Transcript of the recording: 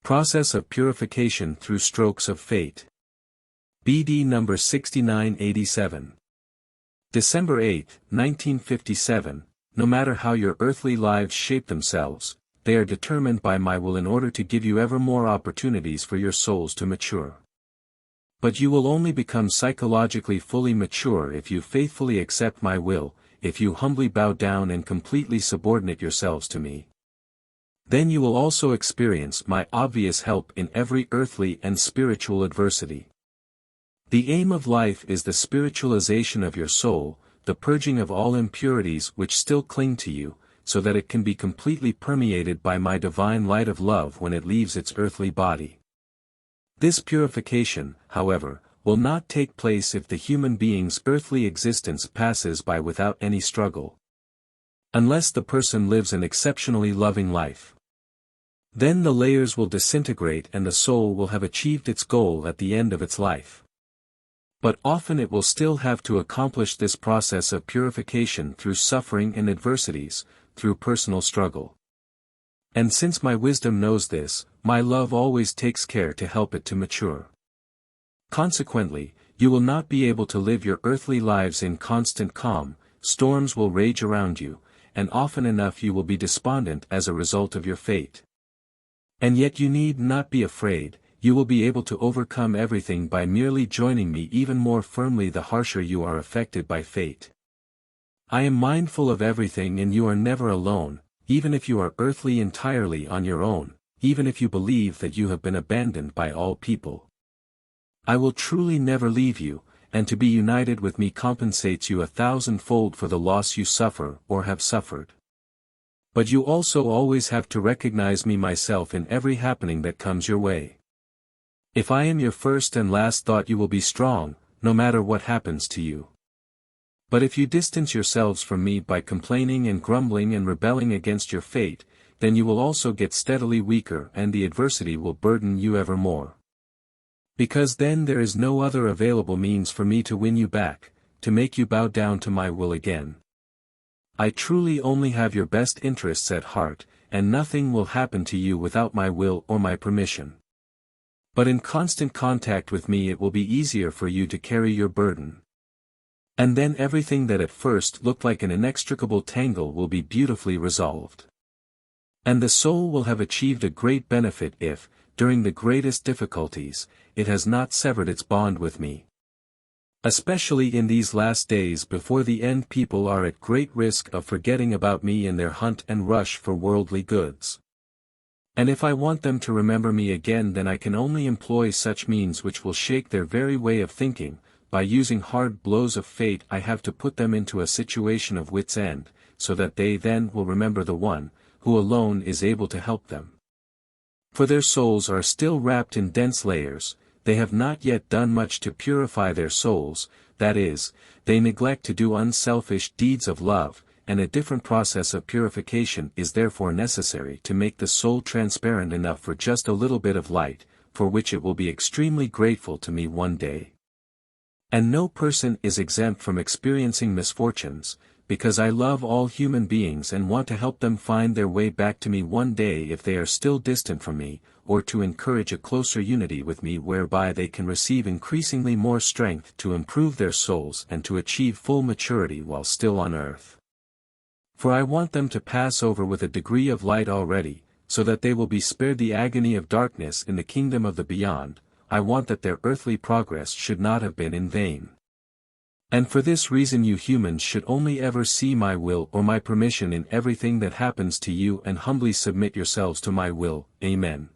Process of Purification Through Strokes of Fate. BD number 6987. December 8, 1957. No matter how your earthly lives shape themselves, they are determined by my will in order to give you ever more opportunities for your souls to mature. But you will only become psychologically fully mature if you faithfully accept my will, if you humbly bow down and completely subordinate yourselves to me. Then you will also experience my obvious help in every earthly and spiritual adversity. The aim of life is the spiritualization of your soul, the purging of all impurities which still cling to you, so that it can be completely permeated by my divine light of love when it leaves its earthly body. This purification, however, will not take place if the human being's earthly existence passes by without any struggle. Unless the person lives an exceptionally loving life. Then the layers will disintegrate and the soul will have achieved its goal at the end of its life. But often it will still have to accomplish this process of purification through suffering and adversities, through personal struggle. And since my wisdom knows this, my love always takes care to help it to mature. Consequently, you will not be able to live your earthly lives in constant calm, storms will rage around you, and often enough you will be despondent as a result of your fate. And yet you need not be afraid, you will be able to overcome everything by merely joining me even more firmly the harsher you are affected by fate. I am mindful of everything and you are never alone, even if you are earthly entirely on your own, even if you believe that you have been abandoned by all people. I will truly never leave you, and to be united with me compensates you 1,000-fold for the loss you suffer or have suffered. But you also always have to recognize me myself in every happening that comes your way. If I am your first and last thought you will be strong, no matter what happens to you. But if you distance yourselves from me by complaining and grumbling and rebelling against your fate, then you will also get steadily weaker and the adversity will burden you ever more. Because then there is no other available means for me to win you back, to make you bow down to my will again. I truly only have your best interests at heart, and nothing will happen to you without my will or my permission. But in constant contact with me it will be easier for you to carry your burden. And then everything that at first looked like an inextricable tangle will be beautifully resolved. And the soul will have achieved a great benefit if, during the greatest difficulties, it has not severed its bond with me. Especially in these last days before the end, people are at great risk of forgetting about me in their hunt and rush for worldly goods. And if I want them to remember me again, then I can only employ such means which will shake their very way of thinking. By using hard blows of fate I have to put them into a situation of wit's end, so that they then will remember the one, who alone is able to help them. For their souls are still wrapped in dense layers, they have not yet done much to purify their souls, that is, they neglect to do unselfish deeds of love, and a different process of purification is therefore necessary to make the soul transparent enough for just a little bit of light, for which it will be extremely grateful to me one day. And no person is exempt from experiencing misfortunes, because I love all human beings and want to help them find their way back to me one day if they are still distant from me, or to encourage a closer unity with me whereby they can receive increasingly more strength to improve their souls and to achieve full maturity while still on earth. For I want them to pass over with a degree of light already, so that they will be spared the agony of darkness in the kingdom of the beyond. I want that their earthly progress should not have been in vain. And for this reason you humans should only ever see my will or my permission in everything that happens to you and humbly submit yourselves to my will. Amen.